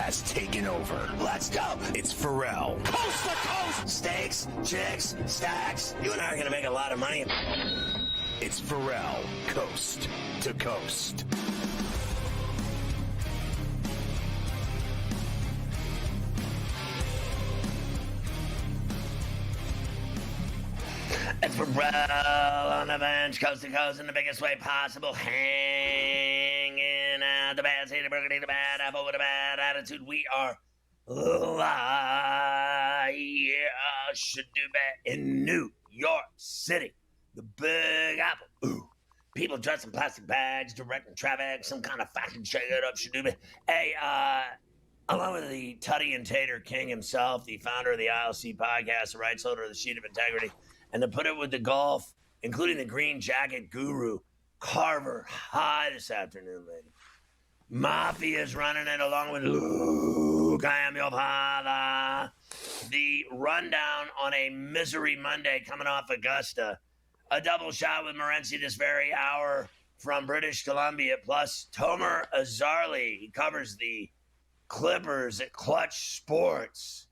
has taken over. Let's go. It's Ferrall. Coast to coast. Steaks, chicks, stacks. You and I are going to make a lot of money. It's Ferrall, coast to coast. It's Ferrall on the bench, coast to coast in the biggest way possible. Hanging out the bad seed, the bad apple with a bad attitude. We are live, should do bad in New York City. The Big Apple. Ooh. People dressed in plastic bags, directing traffic, some kind of fashion shake it up, should do bad. Hey, along with the Tutty and Tater King himself, the founder of the ILC podcast, the rights holder of the Sheet of Integrity, and to put it with the golf, including the green jacket guru, Carver. Hi this afternoon, lady. Mafia's running it along with Luke. I am your father. The rundown on a misery Monday coming off Augusta. A double shot with Morency this very hour from British Columbia, plus Tomer Azarli. He covers the Clippers at Clutch Sports.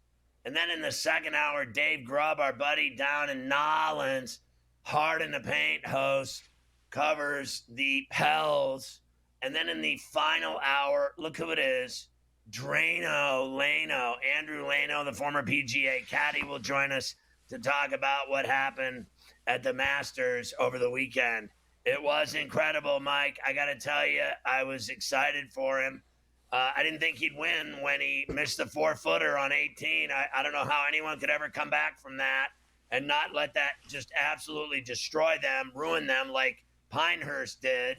And then in the second hour, Dave Grubb, our buddy down in Nolens, Hard in the Paint host, covers the Pels. And then in the final hour, look who it is, Drano Lano. Andrew Lano, the former PGA caddy, will join us to talk about what happened at the Masters over the weekend. It was incredible, Mike. I got to tell you, I was excited for him. I didn't think he'd win when he missed the 4-footer on 18. I don't know how anyone could ever come back from that and not let that just absolutely destroy them, ruin them like Pinehurst did.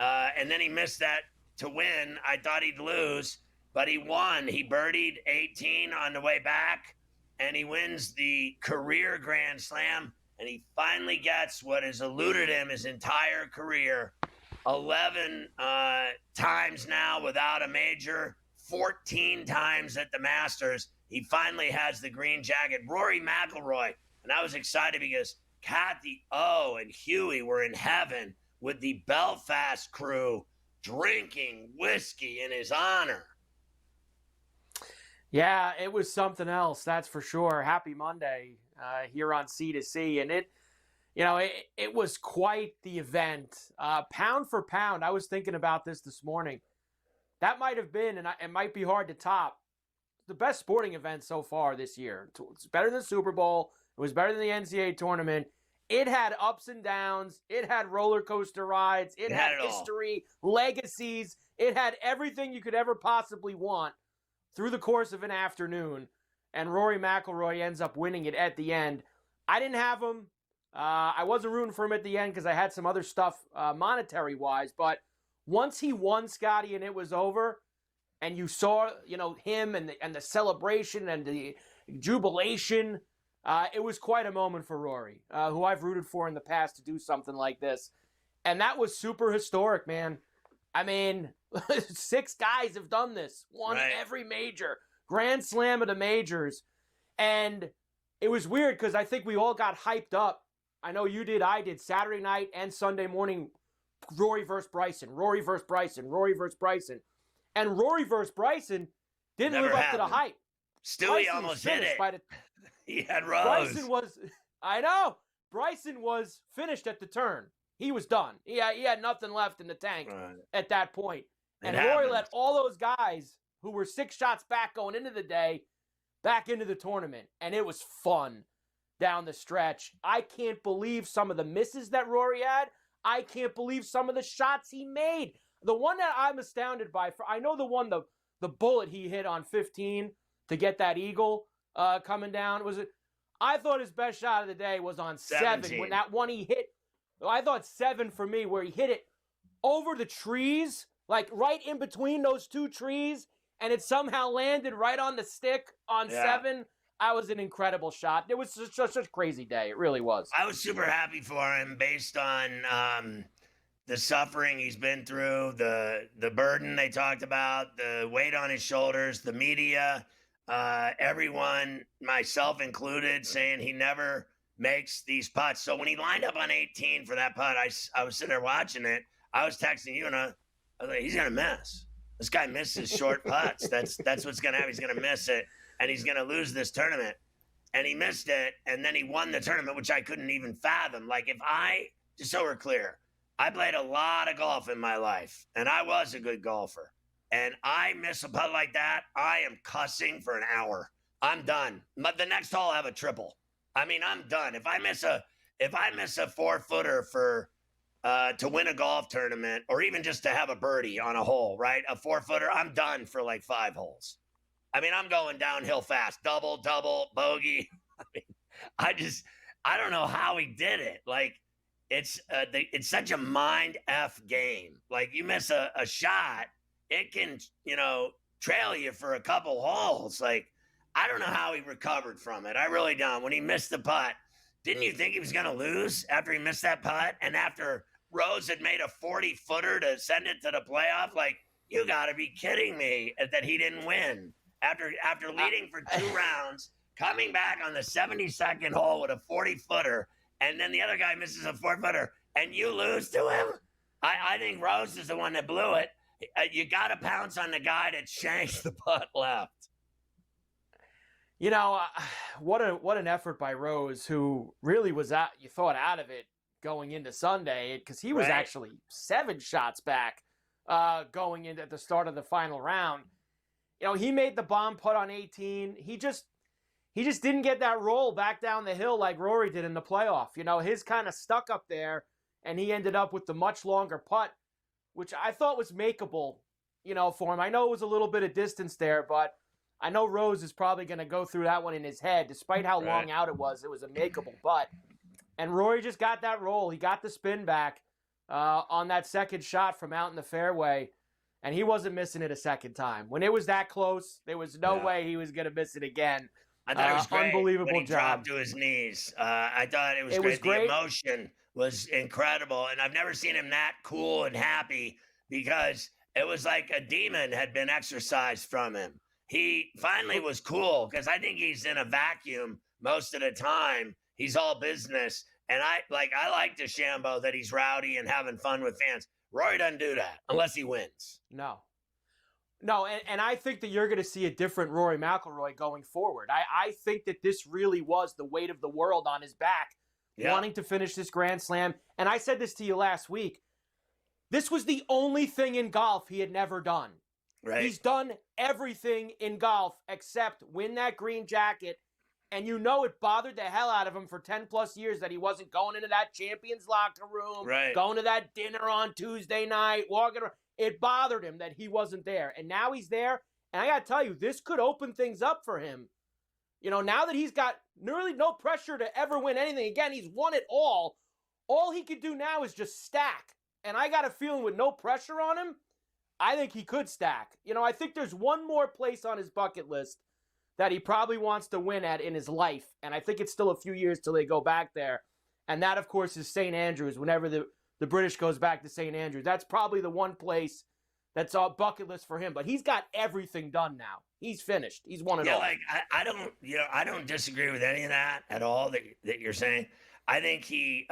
And then he missed that to win. I thought he'd lose, but he won. He birdied 18 on the way back, and he wins the career Grand Slam, and he finally gets what has eluded him his entire career. 11 times now without a major, 14 times at the Masters. He finally has the green jacket. Rory McIlroy, and I was excited because Kathy O and Huey were in heaven with the Belfast crew drinking whiskey in his honor. Yeah, it was something else, that's for sure. Happy Monday here on C2C, and it was quite the event. Pound for pound, I was thinking about this morning. That might have been, and it might be hard to top, the best sporting event so far this year. It's better than the Super Bowl. It was better than the NCAA tournament. It had ups and downs. It had roller coaster rides. It had history, legacies. It had everything you could ever possibly want through the course of an afternoon. And Rory McIlroy ends up winning it at the end. I didn't have him. I wasn't rooting for him at the end because I had some other stuff monetary-wise. But once he won, Scotty, and it was over, and you saw, him and the celebration and the jubilation, it was quite a moment for Rory, who I've rooted for in the past to do something like this. And that was super historic, man. I mean, 6 guys have done this. Won every major. Grand Slam of the majors. And it was weird because I think we all got hyped up. I know you did, I did, Saturday night and Sunday morning, Rory versus Bryson, Rory versus Bryson, Rory versus Bryson. And Rory versus Bryson didn't live up to the hype. Stewie almost hit it. He had Rose. Bryson was finished at the turn. He was done. He had nothing left in the tank at that point. And Rory let all those guys who were 6 shots back going into the day back into the tournament. And it was fun down the stretch. I can't believe some of the misses that Rory had. I can't believe some of the shots he made. The one that I'm astounded by, I know the one, the bullet he hit on 15 to get that eagle coming down. I thought his best shot of the day was on 7. When that one he hit, I thought 7 for me, where he hit it over the trees, like right in between those 2 trees, and it somehow landed right on the stick on 7. That was an incredible shot. It was such a crazy day. It really was. I was super happy for him based on the suffering he's been through, the burden they talked about, the weight on his shoulders, the media, everyone, myself included, saying he never makes these putts. So when he lined up on 18 for that putt, I was sitting there watching it. I was texting you, and I was like, he's going to miss. This guy misses short putts. That's what's going to happen. He's going to miss it, and he's going to lose this tournament. And he missed it, and then he won the tournament, which I couldn't even fathom. Like, just so we're clear, I played a lot of golf in my life, and I was a good golfer. And I miss a putt like that, I am cussing for an hour. I'm done. But the next hole, I'll have a triple. I mean, I'm done. If I miss a 4-footer for to win a golf tournament, or even just to have a birdie on a hole, right? A 4-footer, I'm done for like 5 holes. I mean, I'm going downhill fast. Double, bogey. I mean, I don't know how he did it. Like, it's such a mind F game. Like, you miss a shot, it can, trail you for a couple holes. Like, I don't know how he recovered from it. I really don't. When he missed the putt, didn't you think he was going to lose after he missed that putt? And after Rose had made a 40-footer to send it to the playoff? Like, you got to be kidding me that he didn't win. After leading for 2 rounds, coming back on the 72nd hole with a 40-footer, and then the other guy misses a 4-footer, and you lose to him? I think Rose is the one that blew it. You got to pounce on the guy that shanks the putt left. What an effort by Rose, who really was out of it going into Sunday, because he was actually 7 shots back going into at the start of the final round. He made the bomb putt on 18. He just didn't get that roll back down the hill like Rory did in the playoff. His kind of stuck up there, and he ended up with the much longer putt, which I thought was makeable, for him. I know it was a little bit of distance there, but I know Rose is probably going to go through that one in his head. Despite how long out it was a makeable putt. And Rory just got that roll. He got the spin back on that second shot from out in the fairway. And he wasn't missing it a second time. When it was that close, there was no way he was going to miss it again. I thought it was great. Unbelievable when he job. Dropped to his knees. I thought it was great. The emotion was incredible. And I've never seen him that cool and happy, because it was like a demon had been exorcised from him. He finally was cool, because I think he's in a vacuum most of the time. He's all business. And I like DeChambeau that he's rowdy and having fun with fans. Rory doesn't do that unless he wins. No, and I think that you're going to see a different Rory McIlroy going forward. I think that this really was the weight of the world on his back, wanting to finish this Grand Slam. And I said this to you last week. This was the only thing in golf he had never done. Right. He's done everything in golf except win that green jacket. And it bothered the hell out of him for 10-plus years that he wasn't going into that champions locker room, going to that dinner on Tuesday night, walking around. It bothered him that he wasn't there. And now he's there. And I got to tell you, this could open things up for him. Now that he's got really no pressure to ever win anything again, he's won it all. All he could do now is just stack. And I got a feeling with no pressure on him, I think he could stack. I think there's one more place on his bucket list that he probably wants to win at in his life. And I think it's still a few years till they go back there. And that, of course, is St. Andrews. Whenever the British goes back to St. Andrews, that's probably the one place that's on bucket list for him. But he's got everything done now. He's finished. He's won it all. I don't disagree with any of that at all that you're saying. I think he's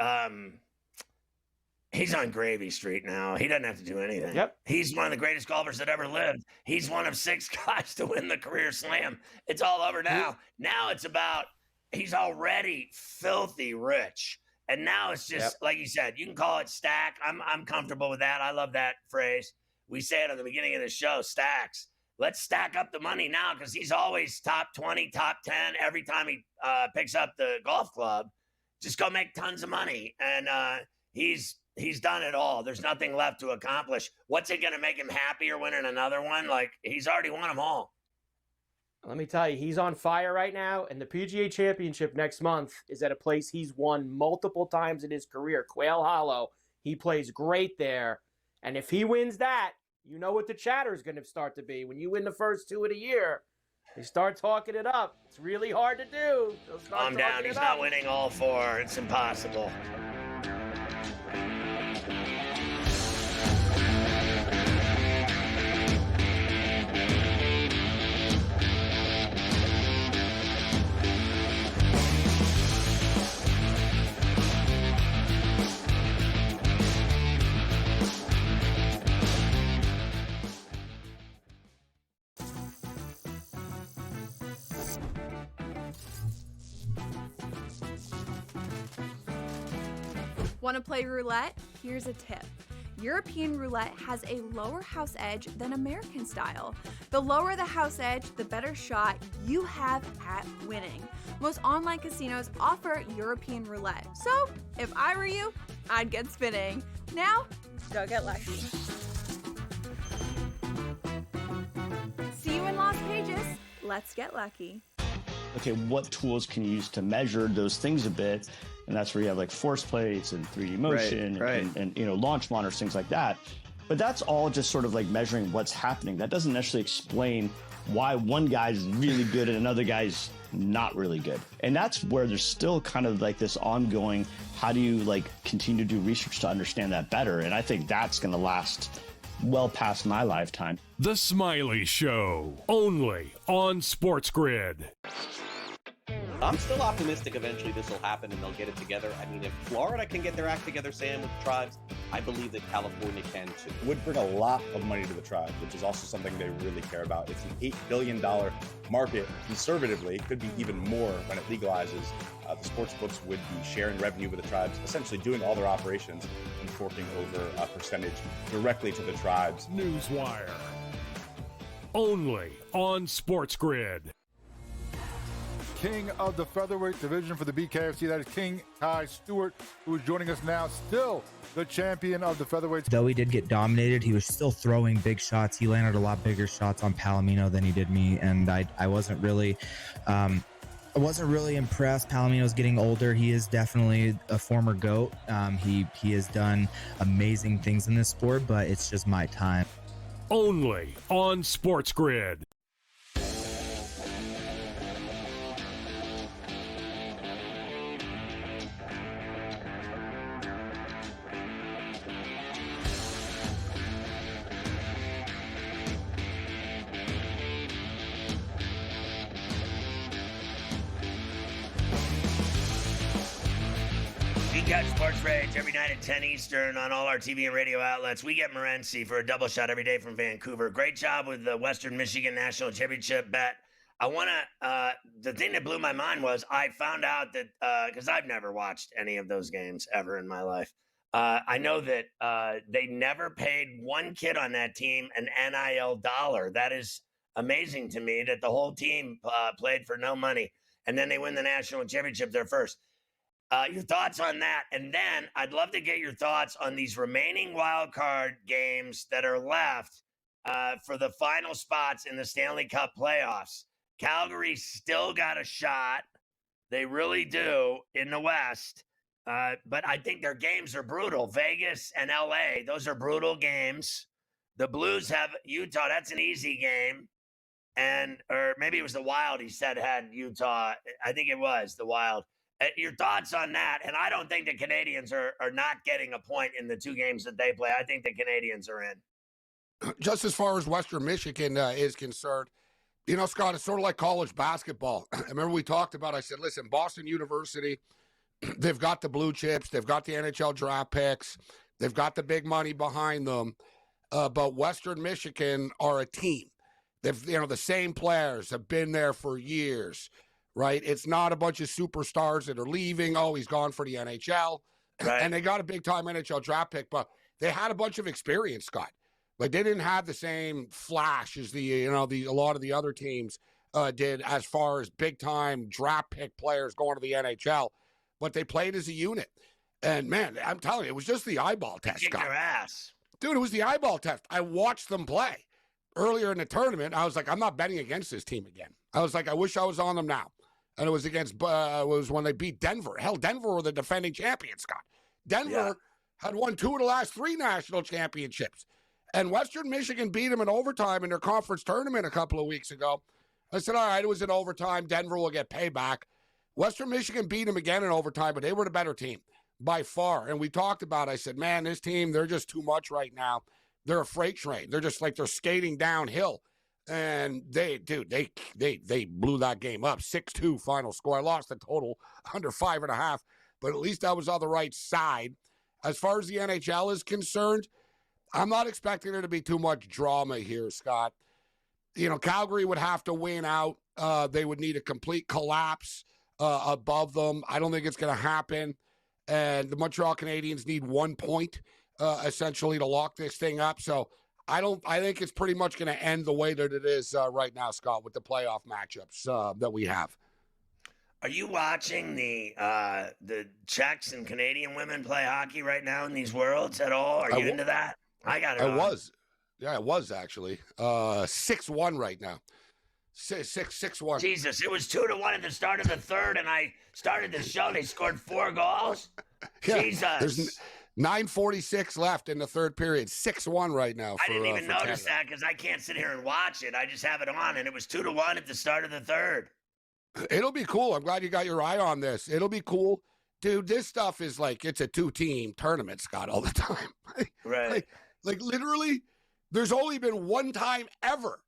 on Gravy Street now. He doesn't have to do anything. Yep. He's one of the greatest golfers that ever lived. He's one of 6 guys to win the career slam. It's all over now. Now it's about, he's already filthy rich. And now it's just, like you said, you can call it stack. I'm comfortable with that. I love that phrase. We say it at the beginning of the show, stacks. Let's stack up the money now, because he's always top 20, top 10 every time he picks up the golf club. Just go make tons of money. And he's done it all. There's nothing left to accomplish. What's it going to make him happier winning another one? Like, he's already won them all. Let me tell you, he's on fire right now, and the PGA Championship next month is at a place he's won multiple times in his career, Quail Hollow. He plays great there, and if he wins that, you know what the chatter is going to start to be. When you win the first 2 of the year, they start talking it up. It's really hard to do. Calm down. He's not winning all 4. It's impossible. Want to play roulette? Here's a tip. European roulette has a lower house edge than American style. The lower the house edge, the better shot you have at winning. Most online casinos offer European roulette. So, if I were you, I'd get spinning. Now, go get lucky. See you in Lost Pages. Let's get lucky. Okay, what tools can you use to measure those things a bit? And that's where you have like force plates and 3D motion and launch monitors, things like that. But that's all just sort of like measuring what's happening. That doesn't necessarily explain why one guy's really good and another guy's not really good. And that's where there's still kind of like this ongoing, how do you like continue to do research to understand that better? And I think that's going to last well past my lifetime. The Smiley Show, only on SportsGrid. I'm still optimistic eventually this will happen and they'll get it together. I mean, if Florida can get their act together, Sam, with the tribes, I believe that California can too. Would bring a lot of money to the tribe, which is also something they really care about. It's an $8 billion market. Conservatively, it could be even more when it legalizes. The sports books would be sharing revenue with the tribes, essentially doing all their operations and forking over a percentage directly to the tribes. Newswire, only on SportsGrid. King of the featherweight division for the BKFC. That is King Kai Stewart, who is joining us now, still the champion of the featherweights. Though he did get dominated, he was still throwing big shots. He landed a lot bigger shots on Palomino than he did me, and I wasn't really impressed. Palomino's getting older. He is definitely a former GOAT. He has done amazing things in this sport, but it's just my time. Only on SportsGrid. Catch Sports Rage every night at 10 Eastern on all our TV and radio outlets. We get Morency for a double shot every day from Vancouver. Great job with the Western Michigan National Championship bet. The thing that blew my mind was I found out that, because I've never watched any of those games ever in my life. I know that they never paid one kid on that team an NIL dollar. That is amazing to me that the whole team played for no money. And then they win the national championship there first. Your thoughts on that, and then I'd love to get your thoughts on these remaining wild card games that are left for the final spots in the Stanley Cup playoffs. Calgary still got a shot. They really do in the West, but I think their games are brutal. Vegas and LA, those are brutal games. The Blues have Utah. That's an easy game. Or maybe it was the Wild he said had Utah. I think it was the Wild. Your thoughts on that? And I don't think the Canadians are not getting a point in the two games that they play. I think the Canadians are in. Just as far as Western Michigan is concerned, Scott, it's sort of like college basketball. I remember we talked about, I said, listen, Boston University, they've got the blue chips. They've got the NHL draft picks. They've got the big money behind them. But Western Michigan are a team. They've, the same players have been there for years. Right? It's not a bunch of superstars that are leaving. Oh, he's gone for the NHL. Right. And they got a big-time NHL draft pick, but they had a bunch of experience, Scott. Like, they didn't have the same flash as a lot of the other teams did as far as big-time draft pick players going to the NHL, but they played as a unit. And, man, I'm telling you, it was just the eyeball test, Scott. Their ass. Dude, it was the eyeball test. I watched them play. Earlier in the tournament, I was like, I'm not betting against this team again. I was like, I wish I was on them now. And it was was when they beat Denver. Hell, Denver were the defending champions, Scott. Denver had won 2 of the last 3 national championships. And Western Michigan beat them in overtime in their conference tournament a couple of weeks ago. I said, all right, it was in overtime. Denver will get payback. Western Michigan beat them again in overtime, but they were the better team by far. And we talked about, I said, man, this team, they're just too much right now. They're a freight train. They're just like they're skating downhill. And they blew that game up. 6-2 final score. I lost the total under 5.5, but at least I was on the right side. As far as the NHL is concerned, I'm not expecting there to be too much drama here, Scott. Calgary would have to win out. They would need a complete collapse above them. I don't think it's going to happen. And the Montreal Canadiens need 1 point, essentially, to lock this thing up. So I think it's pretty much going to end the way that it is right now, Scott, with the playoff matchups that we have. Are you watching the Czechs and Canadian women play hockey right now in these Worlds at all? Are you into that? I got it. I was. Yeah, I was actually. 6-1 right now. 6-1. Jesus, it was 2-1 at the start of the third, and I started the show. They scored 4 goals. Yeah, Jesus. There's 9:46 left in the third period. 6-1 right now. I didn't even notice that because I can't sit here and watch it. I just have it on, and it was 2-1 at the start of the third. It'll be cool. I'm glad you got your eye on this. It'll be cool. Dude, this stuff is like it's a 2-team tournament, Scott, all the time. Right. Like literally, there's only been one time ever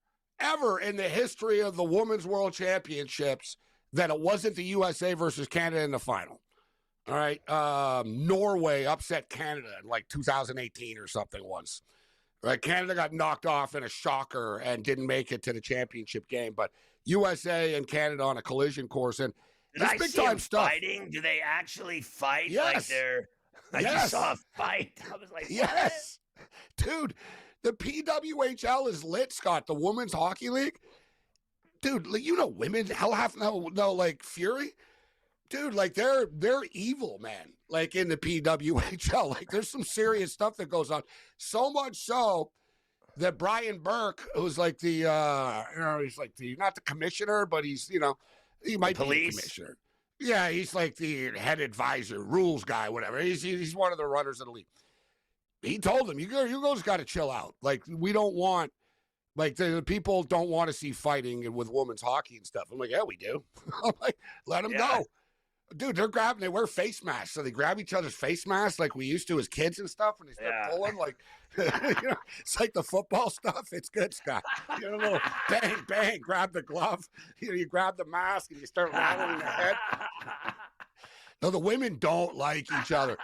in the history of the Women's World Championships that it wasn't the USA versus Canada in the final. All right. Norway upset Canada in like 2018 or something once. Right. Canada got knocked off in a shocker and didn't make it to the championship game. But USA and Canada on a collision course. And it's big time stuff. Fighting? Do they actually fight? Yes. Like they're. I just saw a fight. I was like, what? Yes. Dude, the PWHL is lit, Scott. The Women's Hockey League. Dude, you know women. Hell, half no, like Fury. Dude, like they're evil, man. Like in the PWHL, like there's some serious stuff that goes on. So much so that Brian Burke, who's like the, he's like the not the commissioner, but he's he might be the commissioner. Yeah, he's like the head advisor, rules guy, whatever. He's one of the runners of the league. He told him, you guys got to chill out. Like we don't want. Like, the people don't want to see fighting with women's hocky and stuff. I'm like, yeah, we do. I'm like, let them go. Dude, they wear face masks. So they grab each other's face masks like we used to as kids and stuff. And they start pulling like, it's like the football stuff. It's good, Scott. A little bang, bang, grab the glove. You grab the mask and you start rattling the head. No, the women don't like each other.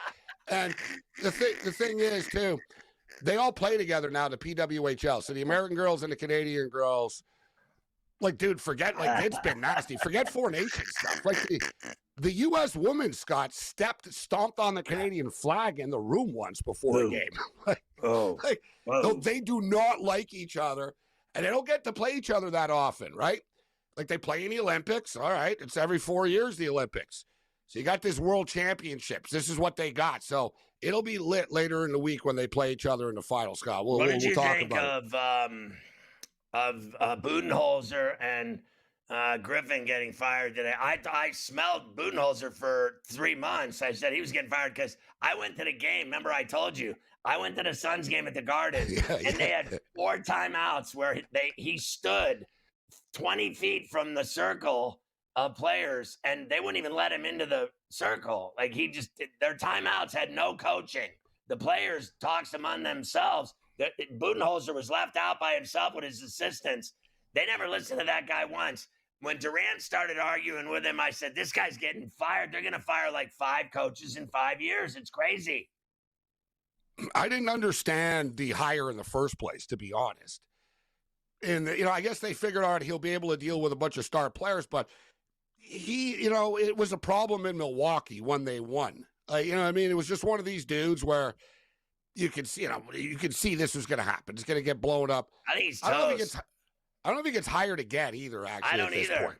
And the thing is, too, they all play together now, the PWHL. So the American girls and the Canadian girls, like, dude, forget, like, it's been nasty. Forget Four Nations stuff. Like, the U.S. women, Scott, stomped on the Canadian flag in the room once before a game. They do not like each other, and they don't get to play each other that often, right? Like, they play in the Olympics. All right, it's every 4 years, the Olympics. So you got this World Championships. This is what they got. So it'll be lit later in the week when they play each other in the final, Scott. What did you think of Budenholzer and Griffin getting fired today? I smelled Budenholzer for 3 months. I said he was getting fired because I went to the game. Remember I told you, I went to the Suns game at the Garden, and they had 4 timeouts where he stood 20 feet from the circle of players, and they wouldn't even let him into the circle. Like their timeouts had no coaching. The players talks among themselves. Budenholzer was left out by himself with his assistants. They never listened to that guy once. When Durant started arguing with him, I said, this guy's getting fired. They're going to fire like 5 coaches in 5 years. It's crazy. I didn't understand the hire in the first place, to be honest. And, I guess they figured out he'll be able to deal with a bunch of star players, but it was a problem in Milwaukee when they won. It was just one of these dudes where you could see this was going to happen. It's going to get blown up. I think he's toast. I don't think it's hired again either, actually. I don't at this either. Point.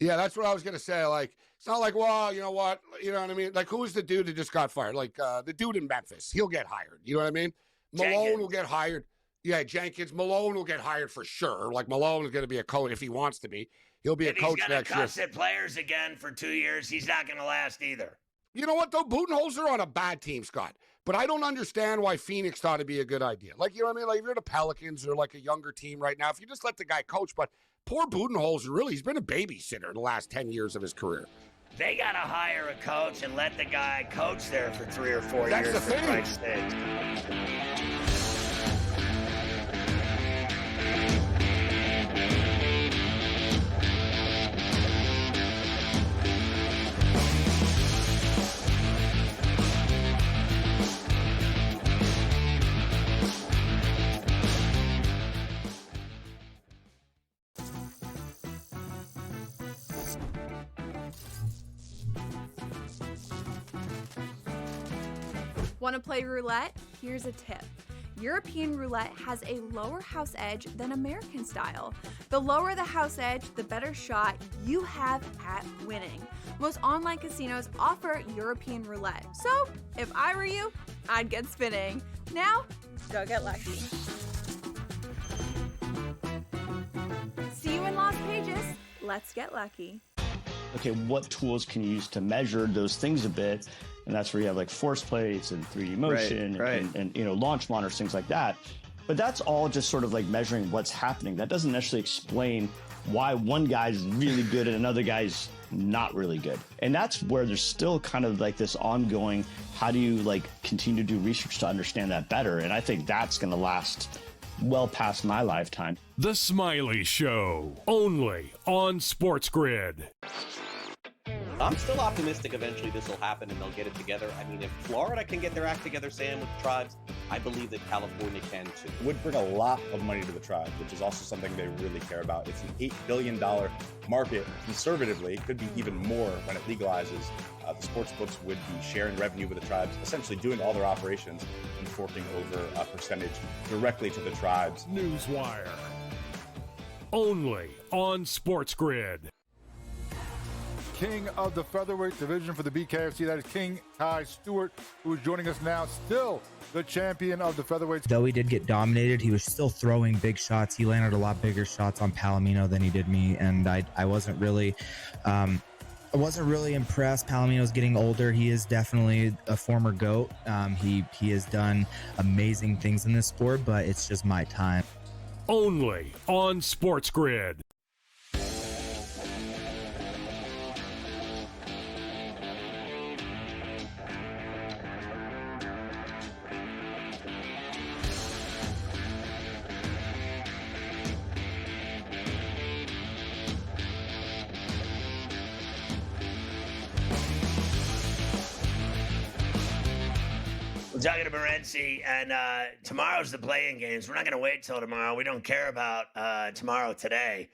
Yeah, that's what I was going to say. Like, it's not like, well, you know what? You know what I mean? Like, who was the dude that just got fired? Like, the dude in Memphis. He'll get hired. You know what I mean? Malone will get hired. Yeah, Jenkins. Malone will get hired for sure. Like, Malone is going to be a coach if he wants to be. He'll be a coach next year. If he's going to cuss at players again for 2 years, he's not going to last either. You know what, though? Budenholzer on a bad team, Scott. But I don't understand why Phoenix thought it'd be a good idea. Like, you know what I mean? Like, if you're the Pelicans or, like, a younger team right now, if you just let the guy coach. But poor Budenholzer, really, he's been a babysitter the last 10 years of his career. They got to hire a coach and let the guy coach there for 3 or 4 years. That's the thing. Want to play roulette? Here's a tip. European roulette has a lower house edge than American style. The lower the house edge, the better shot you have at winning. Most online casinos offer European roulette. So, if I were you, I'd get spinning. Now, go get lucky. See you in Las Vegas. Let's get lucky. Okay, what tools can you use to measure those things a bit? And that's where you have like force plates and 3D motion and launch monitors, things like that. But that's all just sort of like measuring what's happening. That doesn't necessarily explain why one guy's really good and another guy's not really good. And that's where there's still kind of like this ongoing, how do you like continue to do research to understand that better? And I think that's going to last well past my lifetime. The Smiley Show, only on SportsGrid. I'm still optimistic eventually this will happen and they'll get it together. I mean, if Florida can get their act together, Sam, with the tribes, I believe that California can too. It would bring a lot of money to the tribes, which is also something they really care about. It's an $8 billion market. Conservatively, it could be even more when it legalizes. The sports books would be sharing revenue with the tribes, essentially doing all their operations and forking over a percentage directly to the tribes. Newswire, only on SportsGrid. King of the featherweight division for the BKFC. That is King Kai Stewart, who is joining us now, still the champion of the featherweights. Though he did get dominated, he was still throwing big shots. He landed a lot bigger shots on Palomino than he did me, and I wasn't really impressed. Palomino's getting older. He is definitely a former GOAT. He has done amazing things in this sport, but it's just my time. Only on SportsGrid. Talking to Morency, and tomorrow's the play-in games. We're not going to wait till tomorrow. We don't care about tomorrow today.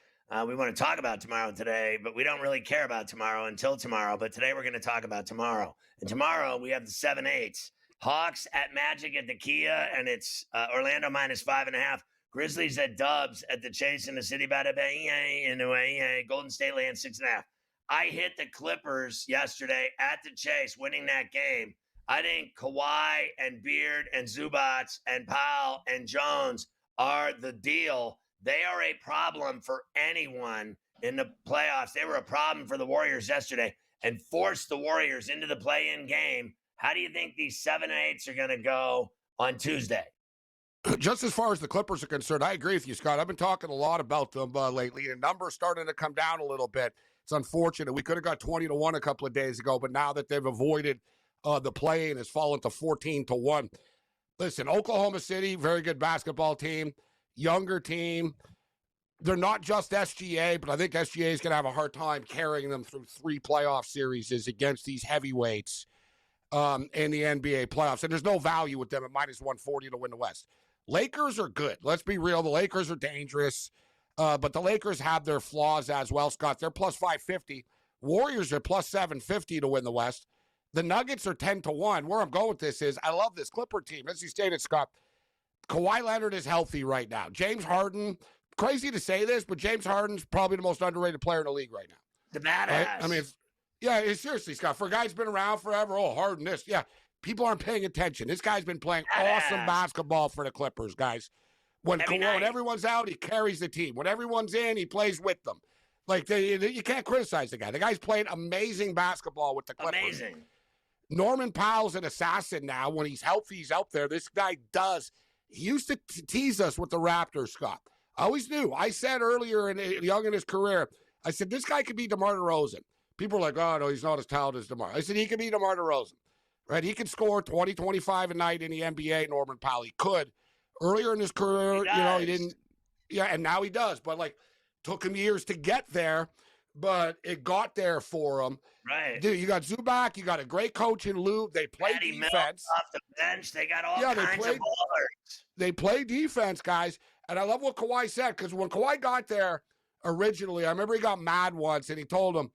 We want to talk about tomorrow today, but we don't really care about tomorrow until tomorrow. But today we're going to talk about tomorrow. And tomorrow we have the 7-8s. Hawks at Magic at the Kia, and it's Orlando -5.5. Grizzlies at Dubs at the Chase in the City Bada Golden State Land 6.5. I hit the Clippers yesterday at the Chase, winning that game. I think Kawhi and Beard and Zubats and Powell and Jones are the deal. They are a problem for anyone in the playoffs. They were a problem for the Warriors yesterday and forced the Warriors into the play-in game. How do you think these 7-8s are going to go on Tuesday? Just as far as the Clippers are concerned, I agree with you, Scott. I've been talking a lot about them lately, and numbers starting to come down a little bit. It's unfortunate. We could have got 20-1 a couple of days ago, but now that they've avoided the play-in has fallen to 14-1. Listen, Oklahoma City, very good basketball team, younger team. They're not just SGA, but I think SGA is going to have a hard time carrying them through 3 playoff series against these heavyweights in the NBA playoffs. And there's no value with them at -140 to win the West. Lakers are good. Let's be real. The Lakers are dangerous, but the Lakers have their flaws as well, Scott. They're +550. Warriors are +750 to win the West. The Nuggets are 10-1. Where I'm going with this is I love this Clipper team. As you stated, Scott, Kawhi Leonard is healthy right now. James Harden, crazy to say this, but James Harden's probably the most underrated player in the league right now. The badass. Right? I mean, seriously, Scott, for a guy who's been around forever, Harden this. Yeah, people aren't paying attention. This guy's been playing awesome basketball for the Clippers, guys. When everyone's out, he carries the team. When everyone's in, he plays with them. Like, you can't criticize the guy. The guy's playing amazing basketball with the Clippers. Amazing. Norman Powell's an assassin now. When he's healthy, he's out there. This guy does. He used to tease us with the Raptors, Scott. I always knew. I said earlier, young in his career, I said, this guy could be DeMar DeRozan. People are like, oh, no, he's not as talented as DeMar. I said, he could be DeMar DeRozan. Right? He could score 20, 25 a night in the NBA, Norman Powell. He could. Earlier in his career, he didn't. Yeah, and now he does. But, took him years to get there. But it got there for him. Right. Dude, you got Zubac. You got a great coach in Lou. They play defense. Off the bench. They got all kinds of ballers. They play defense, guys. And I love what Kawhi said, because when Kawhi got there originally, I remember he got mad once, and he told him,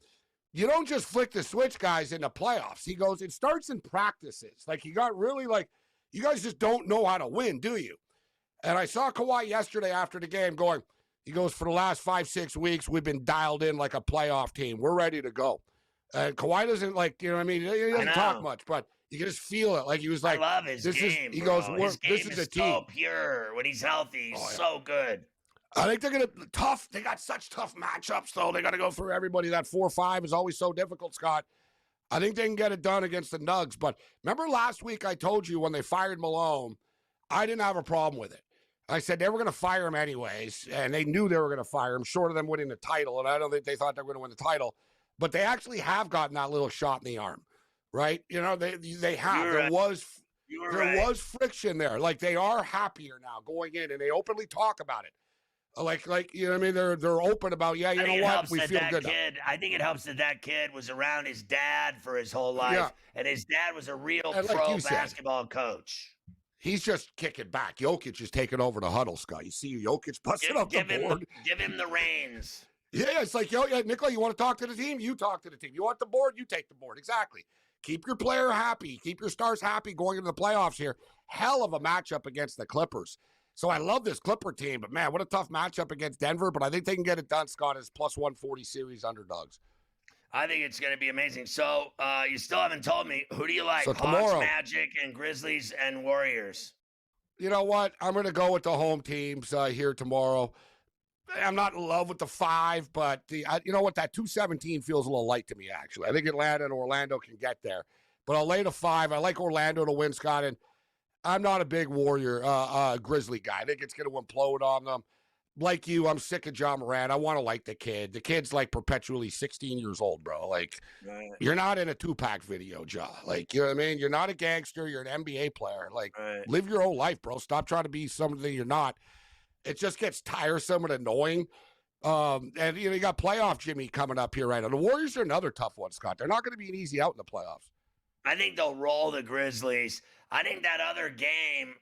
you don't just flick the switch, guys, in the playoffs. He goes, it starts in practices. Like, he got really like, you guys just don't know how to win, do you? And I saw Kawhi yesterday after the game going, he goes, for the last 5-6 weeks, we've been dialed in like a playoff team. We're ready to go. And Kawhi doesn't like, you know what I mean? He doesn't talk much, but you can just feel it. Like, he was like, I love his game, he bro. goes, His game this is a team. so pure. When he's healthy, he's so good. I think they're going to tough. They got such tough matchups, though. They got to go through everybody. That 4-5 is always so difficult, Scott. I think they can get it done against the Nugs. But remember last week I told you when they fired Malone, I didn't have a problem with it. I said they were going to fire him anyways, and they knew they were going to fire him, short of them winning the title, and I don't think they thought they were going to win the title. But they actually have gotten that little shot in the arm, right? You know, they have. There was friction there. Like, they are happier now going in, and they openly talk about it. Like you know what I mean? They're open about, you know what? We feel good now. I think it helps that kid was around his dad for his whole life, and his dad was a real pro basketball coach. He's just kicking back. Jokic is taking over the huddle, Scott. You see Jokic busting up the board. Give him the reins. Yeah, it's like, Nicola, you want to talk to the team? You talk to the team. You want the board? You take the board. Exactly. Keep your player happy. Keep your stars happy going into the playoffs here. Hell of a matchup against the Clippers. So I love this Clipper team, but man, what a tough matchup against Denver. But I think they can get it done, Scott, as plus 140 series underdogs. I think it's going to be amazing. So you still haven't told me, who do you like? So Hawks, Magic, and Grizzlies, and Warriors. You know what? I'm going to go with the home teams here tomorrow. I'm not in love with the 5, but you know what? That 217 feels a little light to me, actually. I think Atlanta and Orlando can get there. But I'll lay the 5. I like Orlando to win, Scott, and I'm not a big Warrior Grizzly guy. I think it's going to implode on them. Like you, I'm sick of John Morant. I want to like the kid. The kid's like perpetually 16 years old, bro. Like, you're not in a 2-pack video, Ja. Like, you know what I mean? You're not a gangster. You're an NBA player. Like, live your own life, bro. Stop trying to be something you're not. It just gets tiresome and annoying. And, you got playoff Jimmy coming up here right now. The Warriors are another tough one, Scott. They're not going to be an easy out in the playoffs. I think they'll roll the Grizzlies. I think that other game,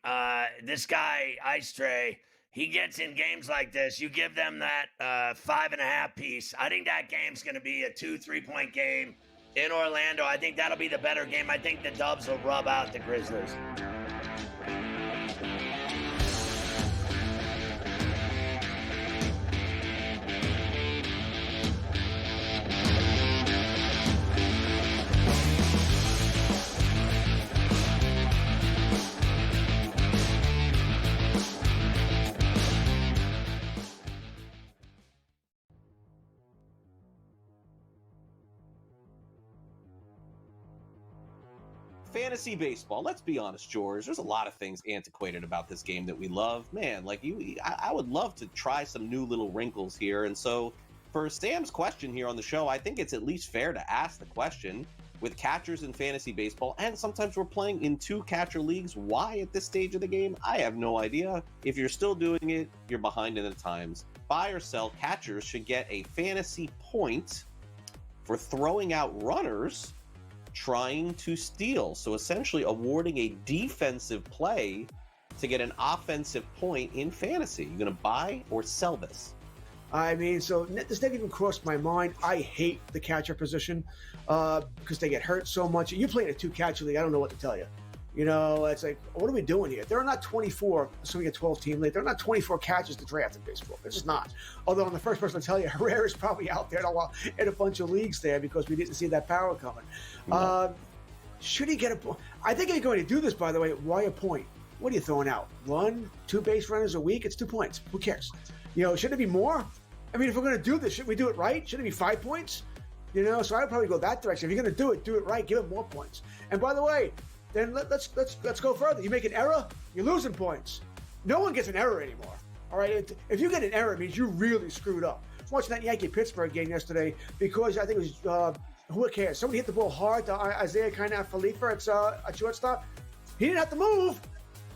this guy, Ice Tray, he gets in games like this. You give them that 5.5 piece. I think that game's going to be a 2-3 point game in Orlando. I think that'll be the better game. I think the Dubs will rub out the Grizzlies. Fantasy baseball. Let's be honest, George. There's a lot of things antiquated about this game that we love. Man, like I would love to try some new little wrinkles here. And so for Sam's question here on the show, I think it's at least fair to ask the question, with catchers in fantasy baseball, and sometimes we're playing in 2 catcher leagues, why at this stage of the game? I have no idea. If you're still doing it, you're behind in the times. Buy or sell, catchers should get a fantasy point for throwing out runners trying to steal. So essentially awarding a defensive play to get an offensive point in fantasy. You gonna buy or sell this? I mean, so this never even crossed my mind. I hate the catcher position because they get hurt so much. You play in a 2 catcher league, I don't know what to tell you. You know, it's like, what are we doing here? There are not 24, assuming a 12-team league, there are not 24 catchers to draft in baseball. There's just not. Although I'm the first person to tell you, Herrera's probably out there in a bunch of leagues there because we didn't see that power coming. No. Should he get a point? I think he's going to do this, by the way. Why a point? What are you throwing out? 1, 2 base runners a week? It's 2 points. Who cares? You know, shouldn't it be more? I mean, if we're going to do this, shouldn't we do it right? Shouldn't it be 5 points? You know, so I'd probably go that direction. If you're going to do it right. Give him more points. And by the way, then let's go further. You make an error, you're losing points. No one gets an error anymore. All right, if you get an error, it means you really screwed up. I was watching that Yankee-Pittsburgh game yesterday because I think it was who cares? Somebody hit the ball hard to Isaiah Falefa at shortstop. He didn't have to move,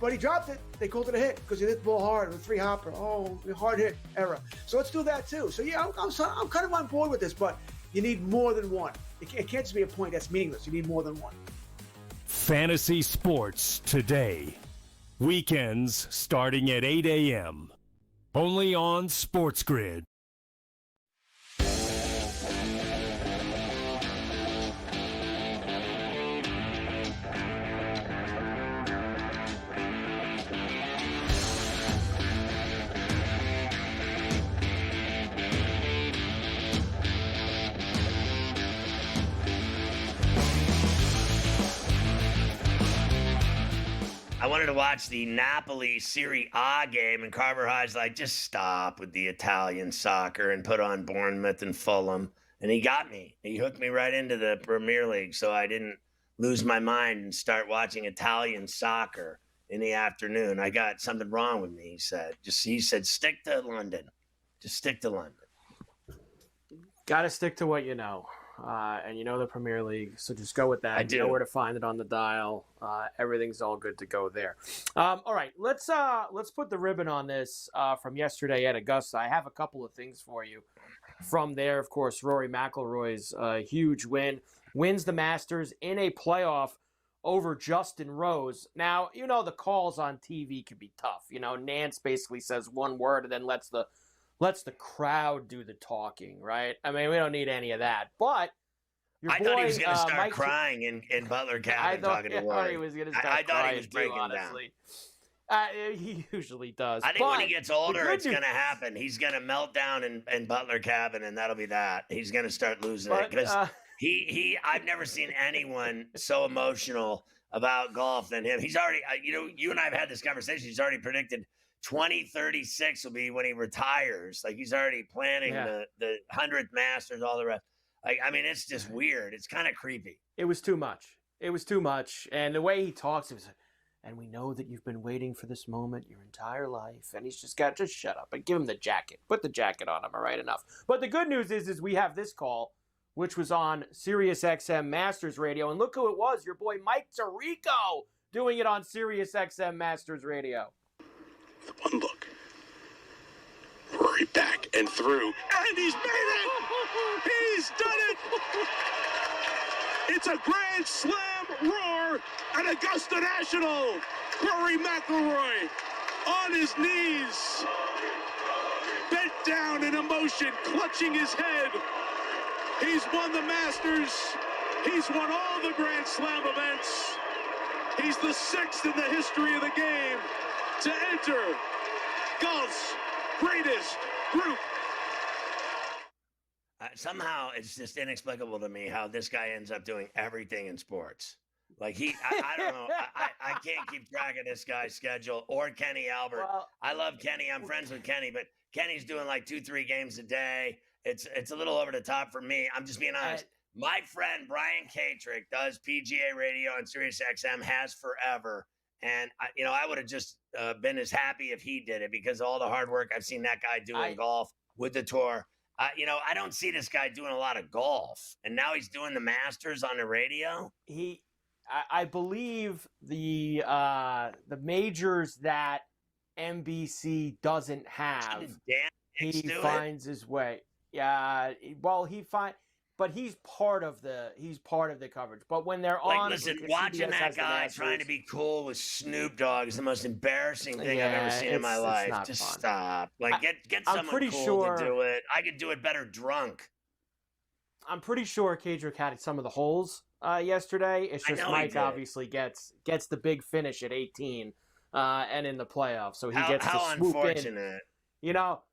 but he dropped it. They called it a hit because he hit the ball hard with 3-hopper. Oh, hard hit, error. So let's do that too. So yeah, I'm kind of on board with this, but you need more than one. It can't just be a point that's meaningless. You need more than one. Fantasy Sports Today. Weekends starting at 8 a.m. Only on SportsGrid. wanted to watch the Napoli Serie A game, and Carver High's like, just stop with the Italian soccer and put on Bournemouth and Fulham. And he got me. He hooked me right into the Premier League, so I didn't lose my mind and start watching Italian soccer in the afternoon. I got something wrong with me, he said. He said, stick to London. Just stick to London. Got to stick to what you know. And you know the Premier League, so just go with that. I do. You know where to find it on the dial. Everything's all good to go there. All right, let's put the ribbon on this from yesterday at Augusta. I have a couple of things for you from there. Of course, Rory McIlroy's huge win, wins the Masters in a playoff over Justin Rose. Now, you know the calls on TV can be tough. You know, Nance basically says one word and then lets the crowd do the talking, right? I mean, we don't need any of that. But I thought he was going to start crying in Butler Cabin talking to Rory. I thought he was going to start I thought he was breaking down. He usually does. I think when he gets older, it's going to happen. He's going to melt down in Butler Cabin, and that'll be that. He's going to start losing it because I've never seen anyone so emotional about golf than him. He's already, you and I have had this conversation. He's already predicted 2036 will be when he retires. Like he's already planning the 100th Masters, all the rest. Like, I mean, it's just weird. It's kind of creepy. It was too much. And the way he talks, it was, and we know that you've been waiting for this moment your entire life. And he's just shut up and give him the jacket. Put the jacket on him, all right, enough. But the good news is we have this call, which was on SiriusXM Masters Radio. And look who it was, your boy Mike Tirico doing it on SiriusXM Masters Radio. One look. Rory back and through. And he's made it! He's done it! It's a Grand Slam roar at Augusta National. Rory McIlroy on his knees, bent down in emotion, clutching his head. He's won the Masters. He's won all the Grand Slam events. He's the sixth in the history of the game to enter golf's greatest group. Somehow it's just inexplicable to me how this guy ends up doing everything in sports. Like I don't know. I can't keep track of this guy's schedule or Kenny Albert. Well, I love Kenny. I'm friends with Kenny, but Kenny's doing like 2-3 games a day. It's a little over the top for me. I'm just being honest. My friend Brian Katrick does PGA radio on SiriusXM, has forever. And, I would have just been as happy if he did it because of all the hard work I've seen that guy do in golf with the tour. I don't see this guy doing a lot of golf. And now he's doing the Masters on the radio. I believe the majors that NBC doesn't have, he finds his way. Yeah, well, but he's part of the coverage. But when they're on, listen, watching that guy trying to be cool with Snoop Dogg is the most embarrassing thing I've ever seen in my life. Just fun. Stop. Like, get someone cool to do it. I could do it better drunk. I'm pretty sure Kadrick had some of the holes yesterday. It's just Mike obviously gets the big finish at 18 and in the playoffs, so he gets to swoop in.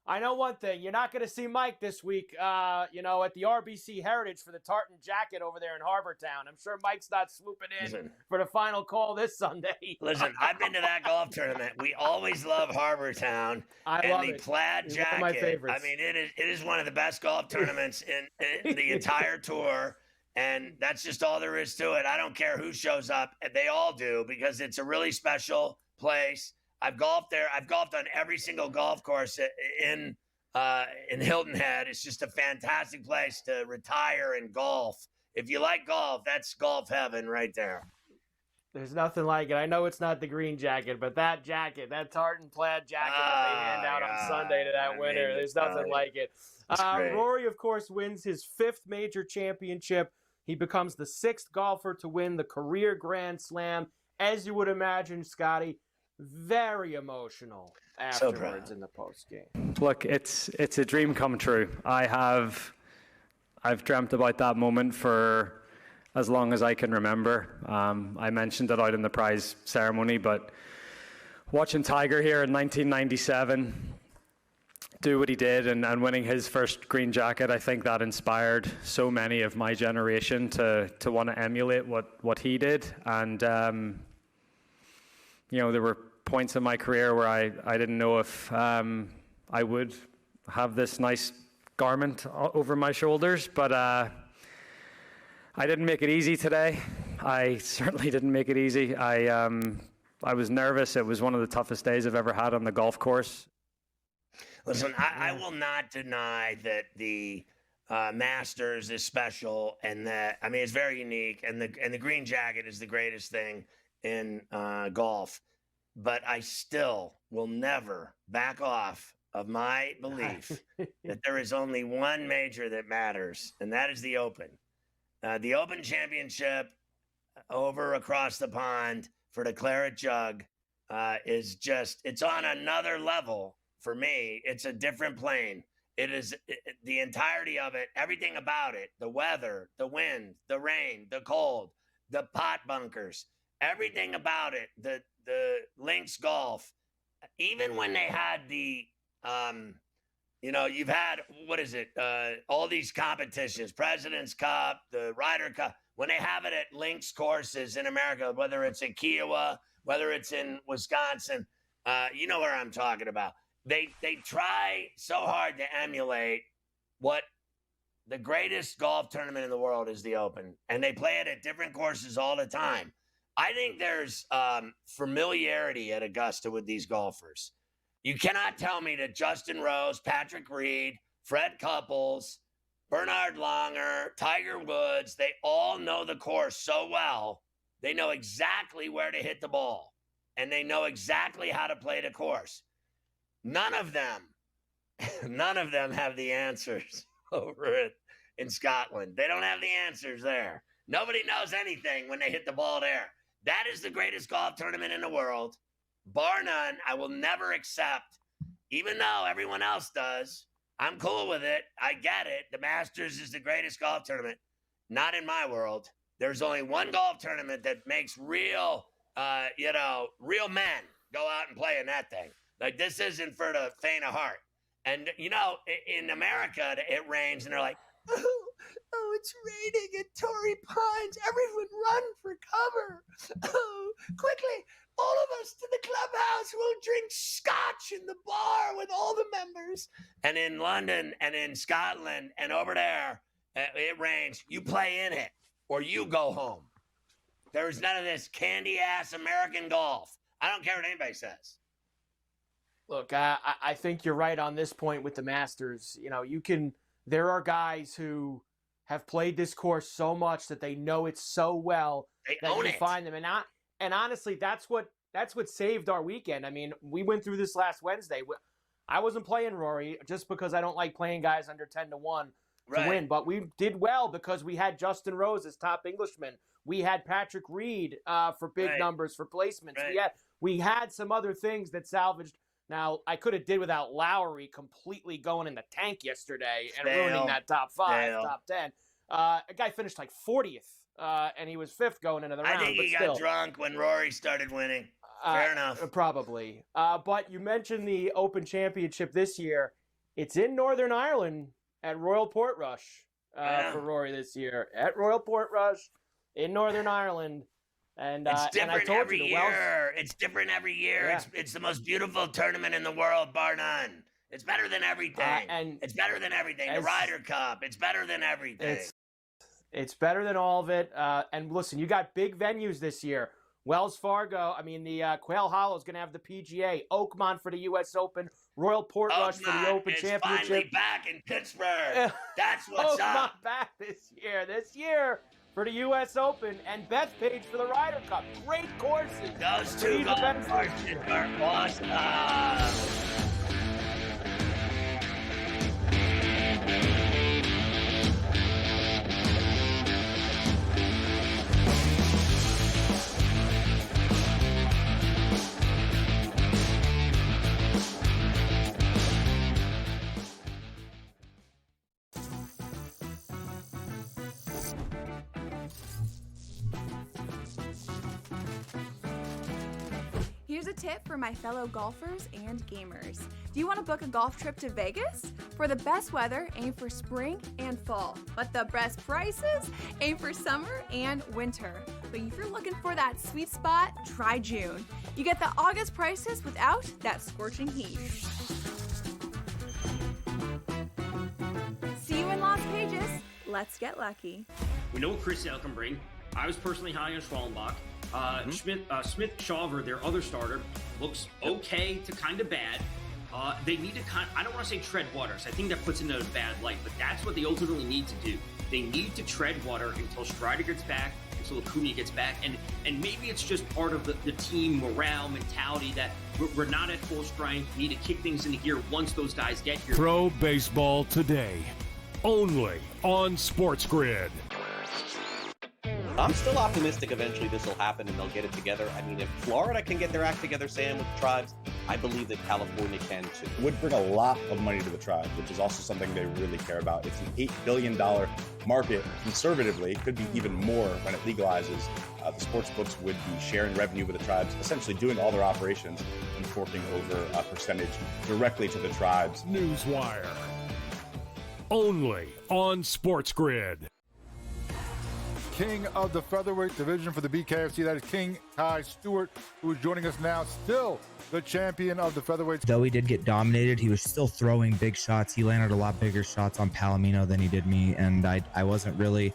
I know one thing. You're not going to see Mike this week, at the RBC Heritage for the tartan jacket over there in Harbortown. I'm sure Mike's not swooping in for the final call this Sunday. Listen, I've been to that golf tournament. We always love Harbortown. Love the plaid it's jacket. one of my favorites. I mean, it is one of the best golf tournaments in the entire tour. And that's just all there is to it. I don't care who shows up. They all do because it's a really special place. I've golfed there. I've golfed on every single golf course in Hilton Head. It's just a fantastic place to retire and golf. If you like golf, that's golf heaven right there. There's nothing like it. I know it's not the green jacket, but that jacket, that tartan plaid jacket that they hand out on Sunday to that winner, there's nothing like it. Rory, of course, wins his 5th major championship. He becomes the 6th golfer to win the career Grand Slam. As you would imagine, Scotty, very emotional afterwards in the postgame. Look, it's a dream come true. I've dreamt about that moment for as long as I can remember. I mentioned it out in the prize ceremony, but watching Tiger here in 1997 do what he did and winning his first green jacket, I think that inspired so many of my generation to want to emulate what he did. And there were points in my career where I didn't know if I would have this nice garment over my shoulders, but I didn't make it easy today. I certainly didn't make it easy. I was nervous. It was one of the toughest days I've ever had on the golf course. Listen, I will not deny that the Masters is special, and that it's very unique, and the green jacket is the greatest thing in golf. But I still will never back off of my belief that there is only one major that matters, and that is the Open. The Open Championship over across the pond for the Claret Jug is it's on another level for me. It's a different plane. It is the entirety of it, everything about it, the weather, the wind, the rain, the cold, the pot bunkers, everything about it, the links golf, even when they had the you've had, all these competitions, President's Cup, the Ryder Cup, when they have it at links courses in America, whether it's in Kiowa, whether it's in Wisconsin, you know where I'm talking about. They try so hard to emulate what the greatest golf tournament in the world is, the Open, and they play it at different courses all the time. I think there's familiarity at Augusta with these golfers. You cannot tell me that Justin Rose, Patrick Reed, Fred Couples, Bernard Langer, Tiger Woods, they all know the course so well. They know exactly where to hit the ball, and they know exactly how to play the course. None of them have the answers over in Scotland. They don't have the answers there. Nobody knows anything when they hit the ball there. That is the greatest golf tournament in the world. Bar none. I will never accept, even though everyone else does. I'm cool with it. I get it. The Masters is the greatest golf tournament. Not in my world. There's only one golf tournament that makes real men go out and play in that thing. Like, this isn't for the faint of heart. And, in America, it rains, and they're like, oh, it's raining at Torrey Pines. Everyone run for cover. Oh, quickly, all of us to the clubhouse. We'll drink scotch in the bar with all the members. And in London and in Scotland and over there, it rains. You play in it or you go home. There's none of this candy-ass American golf. I don't care what anybody says. Look, I think you're right on this point with the Masters. There are guys who have played this course so much that they know it so well that you find them. And honestly, that's what saved our weekend. I mean, we went through this last Wednesday. I wasn't playing Rory just because I don't like playing guys under 10-1 to win. But we did well because we had Justin Rose as top Englishman. We had Patrick Reed for big numbers, for placements. We had some other things that salvaged. Now, I could have did without Lowry completely going in the tank yesterday and ruining that top 5, top 10. A guy finished like 40th, and he was 5th going into the round. I think he got drunk when Rory started winning. Fair enough. Probably. But you mentioned the Open Championship this year. It's in Northern Ireland at Royal Portrush for Rory this year. At Royal Portrush in Northern Ireland. And it's different and I told every year. It's different every year. Yeah. It's the most beautiful tournament in the world, bar none. It's better than everything. It's better than everything. The Ryder Cup. It's better than everything. It's better than all of it. And listen, you got big venues this year. Wells Fargo. I mean, the Quail Hollow is going to have the PGA. Oakmont for the U.S. Open. Royal Portrush for the Open Championship. Finally back in Pittsburgh. That's what's up. Oakmont back this year. For the U.S. Open and Bethpage for the Ryder Cup. Great courses. Those two golf courses are awesome. Here's a tip for my fellow golfers and gamers. Do you want to book a golf trip to Vegas? For the best weather, aim for spring and fall. But the best prices, aim for summer and winter. But if you're looking for that sweet spot, try June. You get the August prices without that scorching heat. See you in Las Vegas. Let's get lucky. We know what Chris Sale can bring. I was personally high on Schwallenbach. Smith Shawver, their other starter, looks okay to kind of bad. They need to I don't want to say tread water, so I think that puts it in a bad light, but that's what they ultimately need to do. They need to tread water until Strider gets back, until Acuna gets back, and maybe it's just part of the team morale mentality that we're not at full strength, we need to kick things into gear once those guys get here. Pro Baseball Today, only on SportsGrid. I'm still optimistic eventually this will happen and they'll get it together. I mean, if Florida can get their act together, Sam, with the tribes, I believe that California can too. It would bring a lot of money to the tribe, which is also something they really care about. It's an $8 billion market. Conservatively, it could be even more when it legalizes. The sports books would be sharing revenue with the tribes, essentially doing all their operations and forking over a percentage directly to the tribes. Newswire, only on SportsGrid. King of the featherweight division for the BKFC, that is King Kai Stewart, who is joining us now, still the champion of the featherweight. Though he did get dominated, he was still throwing big shots. He landed a lot bigger shots on Palomino than he did me, and I wasn't really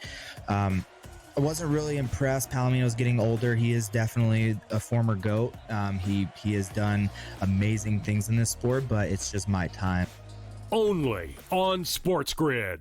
impressed. Palomino's getting older. He is definitely a former GOAT. He has done amazing things in this sport, but it's just my time. Only on SportsGrid.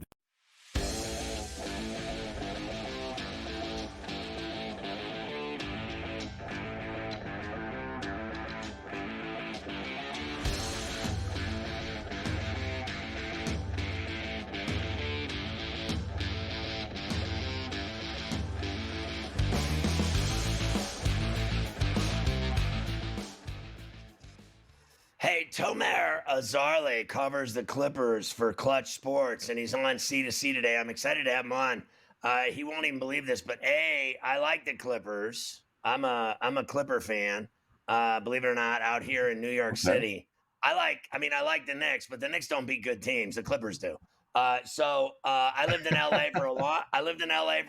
Hey, Tomer Azarle covers the Clippers for Clutch Sports, and he's on C2C today. I'm excited to have him on. He won't even believe this, but I like the Clippers. I'm a Clipper fan, believe it or not, out here in New York City. I like the Knicks, but the Knicks don't beat good teams. The Clippers do. So I lived in LA for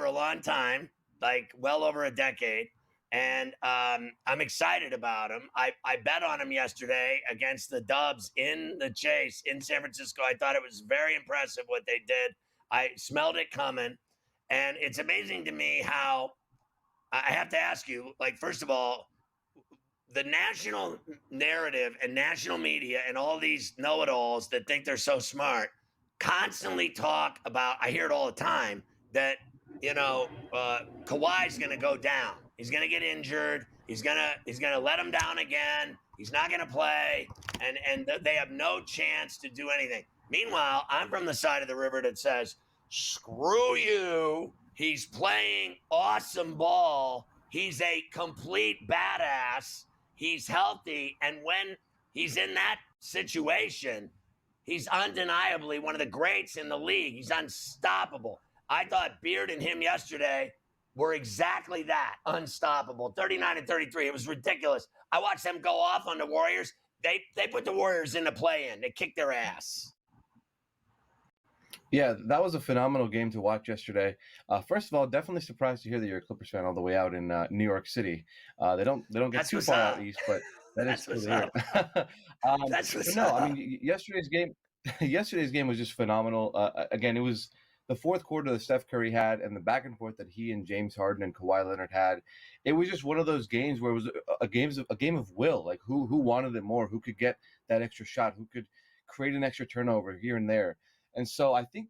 a long time, like well over a decade. And I'm excited about him. I bet on him yesterday against the Dubs in the Chase in San Francisco. I thought it was very impressive what they did. I smelled it coming. And it's amazing to me how I have to ask you, like, first of all, the national narrative and national media and all these know-it-alls that think they're so smart constantly talk about, I hear it all the time, that, Kawhi's going to go down. He's going to get injured. He's going to let him down again. He's not going to play. And they have no chance to do anything. Meanwhile, I'm from the side of the river that says, screw you. He's playing awesome ball. He's a complete badass. He's healthy. And when he's in that situation, he's undeniably one of the greats in the league. He's unstoppable. I thought Beard and him yesterday were exactly that, unstoppable. 39 and 33. It was ridiculous. I watched them go off on the Warriors. They put the Warriors in the play-in. They kicked their ass. Yeah, that was a phenomenal game to watch yesterday. First of all, definitely surprised to hear that you're a Clippers fan all the way out in New York City. They don't get That's too what's far up. out east, but that is That's cool what's to hear. That's what's no, up. I mean yesterday's game was just phenomenal. Again, it was the fourth quarter that Steph Curry had and the back and forth that he and James Harden and Kawhi Leonard had. It was just one of those games where it was a game of will. Like who wanted it more, who could get that extra shot, who could create an extra turnover here and there. And so I think,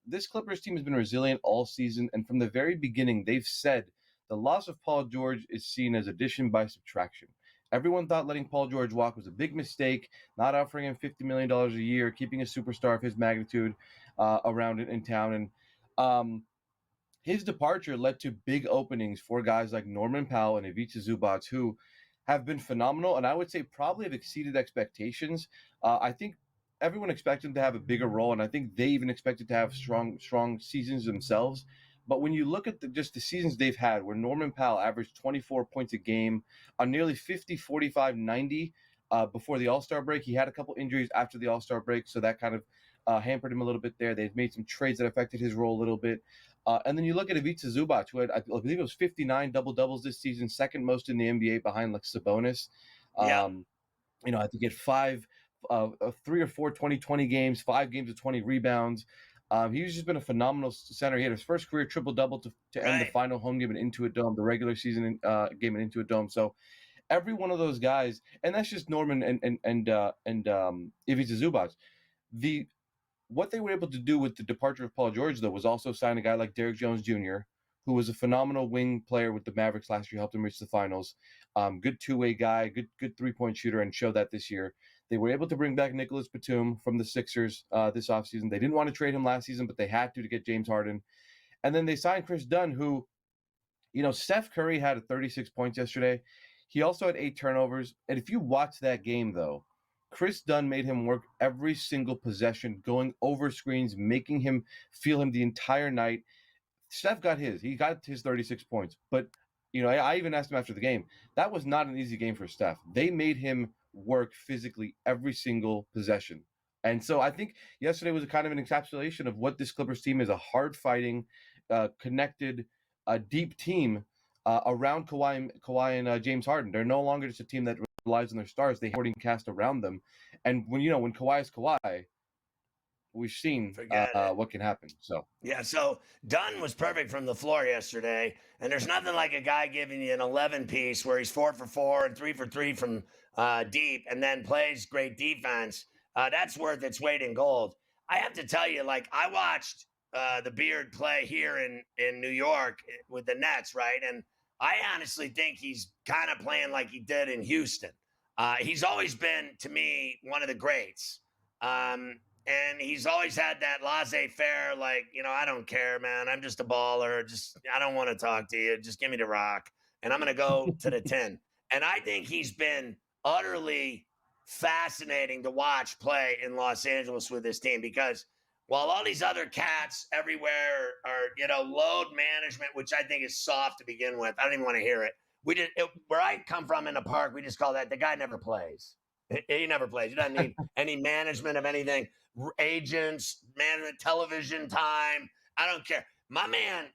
this Clippers team has been resilient all season. And from the very beginning, they've said the loss of Paul George is seen as addition by subtraction. Everyone thought letting Paul George walk was a big mistake, not offering him $50 million a year, keeping a superstar of his magnitude around in town. And his departure led to big openings for guys like Norman Powell and Ivica Zubac, who have been phenomenal. And I would say probably have exceeded expectations. I think everyone expected him to have a bigger role, and I think they even expected to have strong seasons themselves. But when you look at just the seasons they've had, where Norman Powell averaged 24 points a game on nearly 50, 45, 90 before the All-Star break. He had a couple injuries after the All-Star break, so that kind of hampered him a little bit there. They've made some trades that affected his role a little bit. And then you look at Ivica Zubac, who had, I believe it was 59 double-doubles this season, second most in the NBA behind like Sabonis. I think he had 3 or 4 20-20 games, 5 games of 20 rebounds. He's just been a phenomenal center. He had his first career triple-double to end the final home game in Intuit Dome, the regular season game in Intuit Dome. So every one of those guys, and that's just Norman and Ivica Zubac. What they were able to do with the departure of Paul George, though, was also sign a guy like Derrick Jones Jr., who was a phenomenal wing player with the Mavericks last year, helped them reach the finals. Good two-way guy, good three-point shooter, and showed that this year. They were able to bring back Nicholas Batum from the Sixers this offseason. They didn't want to trade him last season, but they had to get James Harden. And then they signed Chris Dunn, who, Steph Curry had 36 points yesterday. He also had 8 turnovers. And if you watch that game, though, Chris Dunn made him work every single possession, going over screens, making him feel him the entire night. Steph got his. He got his 36 points. But, I even asked him after the game, that was not an easy game for Steph. They made him work physically every single possession. And so I think yesterday was a kind of an encapsulation of what this Clippers team is, a hard-fighting, connected, deep team around Kawhi and James Harden. They're no longer just a team that relies on their stars. They have a supporting cast around them. And when Kawhi is Kawhi, we've seen what can happen. So Dunn was perfect from the floor yesterday, and there's nothing like a guy giving you an 11-piece where he's 4 for 4 and 3 for 3 from deep, and then plays great defense. That's worth its weight in gold. I have to tell you, I watched the Beard play here in New York with the Nets, right? And I honestly think he's kind of playing like he did in Houston. He's always been, to me, one of the greats. And he's always had that laissez-faire, I don't care, man. I'm just a baller. I don't want to talk to you. Just give me the rock. And I'm going to go to the 10. And I think he's been utterly fascinating to watch play in Los Angeles with this team, because while all these other cats everywhere are, load management, which I think is soft to begin with. I don't even want to hear it. Where I come from in the park, we just call that the guy never plays. He never plays. He doesn't need any management of anything. Agents, management, television time. I don't care. My man,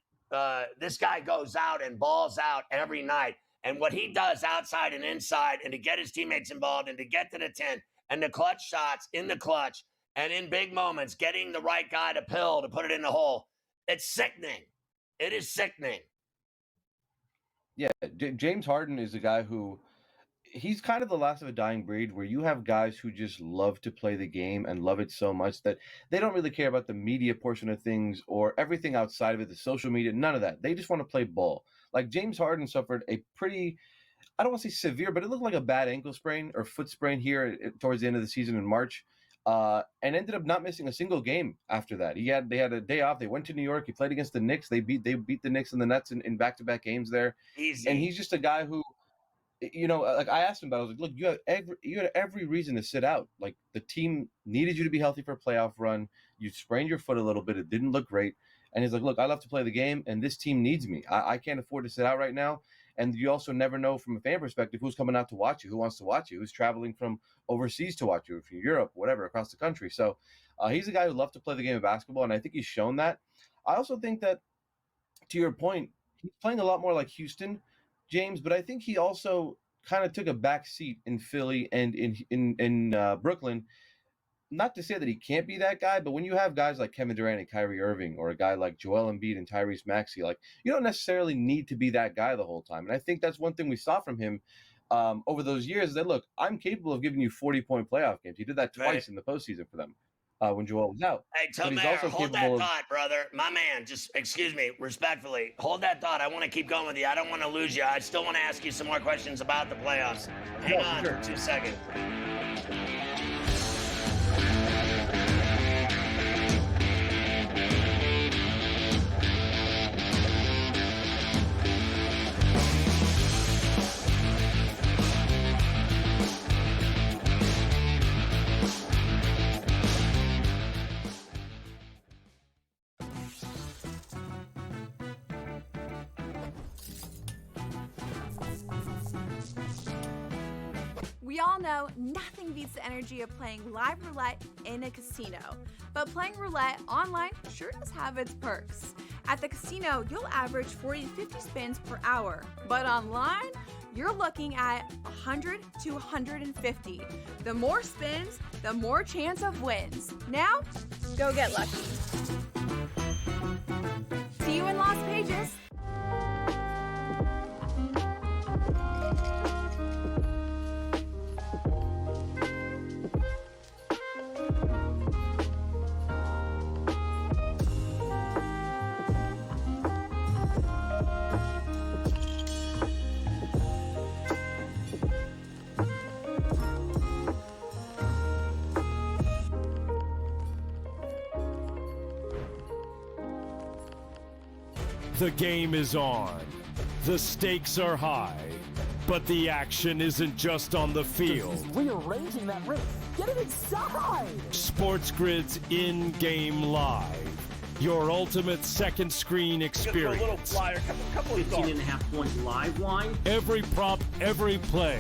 this guy goes out and balls out every night. And what he does outside and inside, and to get his teammates involved, and to get to the 10, and the clutch shots in the clutch, and in big moments, getting the right guy to put it in the hole. It's sickening. It is sickening. Yeah, James Harden is a guy who, he's kind of the last of a dying breed, where you have guys who just love to play the game and love it so much that they don't really care about the media portion of things or everything outside of it, the social media, none of that. They just want to play ball. Like James Harden suffered a pretty, I don't want to say severe, but it looked like a bad ankle sprain or foot sprain here towards the end of the season in March, and ended up not missing a single game after that. They had a day off. They went to New York. He played against the Knicks. They beat the Knicks and the Nets in back-to-back games there. Easy. And he's just a guy who, I asked him about it. I was like, look, you had every reason to sit out. Like, the team needed you to be healthy for a playoff run. You sprained your foot a little bit. It didn't look great. And he's like, look, I love to play the game, and this team needs me. I can't afford to sit out right now. And you also never know from a fan perspective who's coming out to watch you, who wants to watch you, who's traveling from overseas to watch you, from Europe, whatever, across the country. So he's a guy who loves to play the game of basketball, and I think he's shown that. I also think that, to your point, he's playing a lot more like Houston, James, but I think he also kind of took a back seat in Philly and in Brooklyn. Not to say that he can't be that guy, but when you have guys like Kevin Durant and Kyrie Irving, or a guy like Joel Embiid and Tyrese Maxey, you don't necessarily need to be that guy the whole time. And I think that's one thing we saw from him over those years, is that, look, I'm capable of giving you 40-point playoff games. He did that twice in the postseason for them when Joel was out. Hey, Tomer, hold that thought, brother. My man, just, excuse me, respectfully, hold that thought. I want to keep going with you. I don't want to lose you. I still want to ask you some more questions about the playoffs. Hang on for 2 seconds. We all know nothing beats the energy of playing live roulette in a casino. But playing roulette online sure does have its perks. At the casino, you'll average 40 to 50 spins per hour. But online, you're looking at 100 to 150. The more spins, the more chance of wins. Now, go get lucky. See you in Las Vegas. The game is on. The stakes are high. But the action isn't just on the field. He's rearranging that ring. Get it inside! SportsGrid's in-game live. Your ultimate second screen experience. A little flyer, couple 15.5 point live line. Every prop, every play,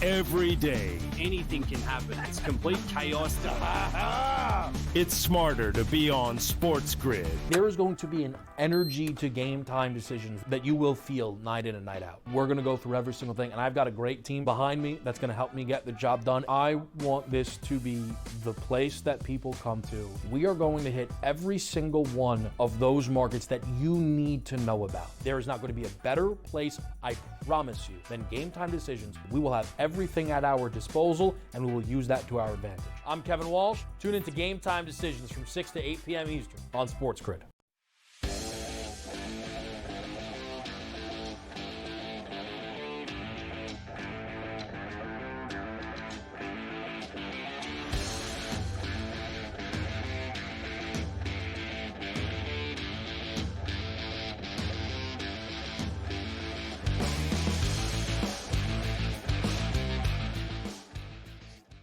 every day. Anything can happen. It's complete chaos. It's smarter to be on SportsGrid. There is going to be an energy to game time decisions that you will feel night in and night out. We're going to go through every single thing, and I've got a great team behind me that's going to help me get the job done. I want this to be the place that people come to. We are going to hit every single one of those markets that you need to know about. There is not going to be a better place, I promise you, than Game Time Decisions. We will have everything at our disposal, and we will use that to our advantage. I'm Kevin Walsh. Tune into Game Time Decisions from 6 to 8 p.m. Eastern on SportsGrid.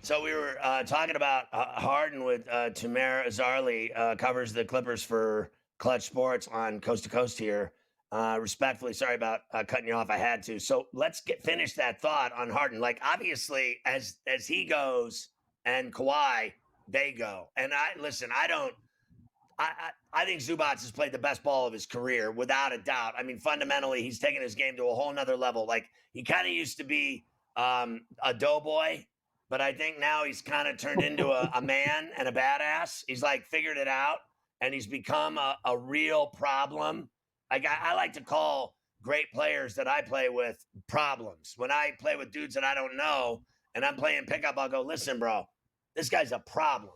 So we were talking about Harden with Tamara Azarli, covers the Clippers for Clutch Sports on Coast to Coast here. Respectfully, sorry about cutting you off. I had to. So let's finish that thought on Harden. Like, obviously, as he goes and Kawhi, they go. And I think Zubac has played the best ball of his career, without a doubt. I mean, fundamentally, he's taken his game to a whole nother level. Like, he kind of used to be a doughboy, but I think now he's kind of turned into a man and a badass. He's like figured it out, and he's become a real problem. Like, I like to call great players that I play with problems. When I play with dudes that I don't know and I'm playing pickup, I'll go, listen, bro, this guy's a problem.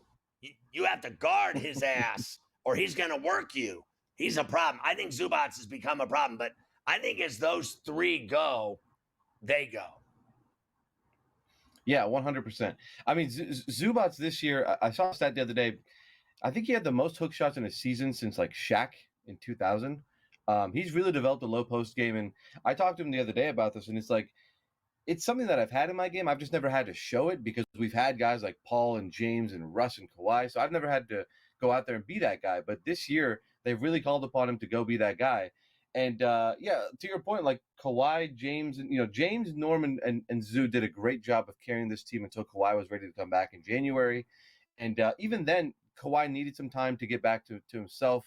You have to guard his ass or he's going to work you. He's a problem. I think Zubac has become a problem, but I think as those three go, they go. Yeah, 100%. I mean, Zubac this year, I saw a stat the other day. I think he had the most hook shots in a season since like Shaq in 2000. He's really developed a low post game. And I talked to him the other day about this, and it's like, it's something that I've had in my game. I've just never had to show it because we've had guys like Paul and James and Russ and Kawhi. So I've never had to go out there and be that guy. But this year, they've really called upon him to go be that guy. And yeah, to your point, like Kawhi, James, and James, Norman, and Zoo did a great job of carrying this team until Kawhi was ready to come back in January. And even then, Kawhi needed some time to get back to himself,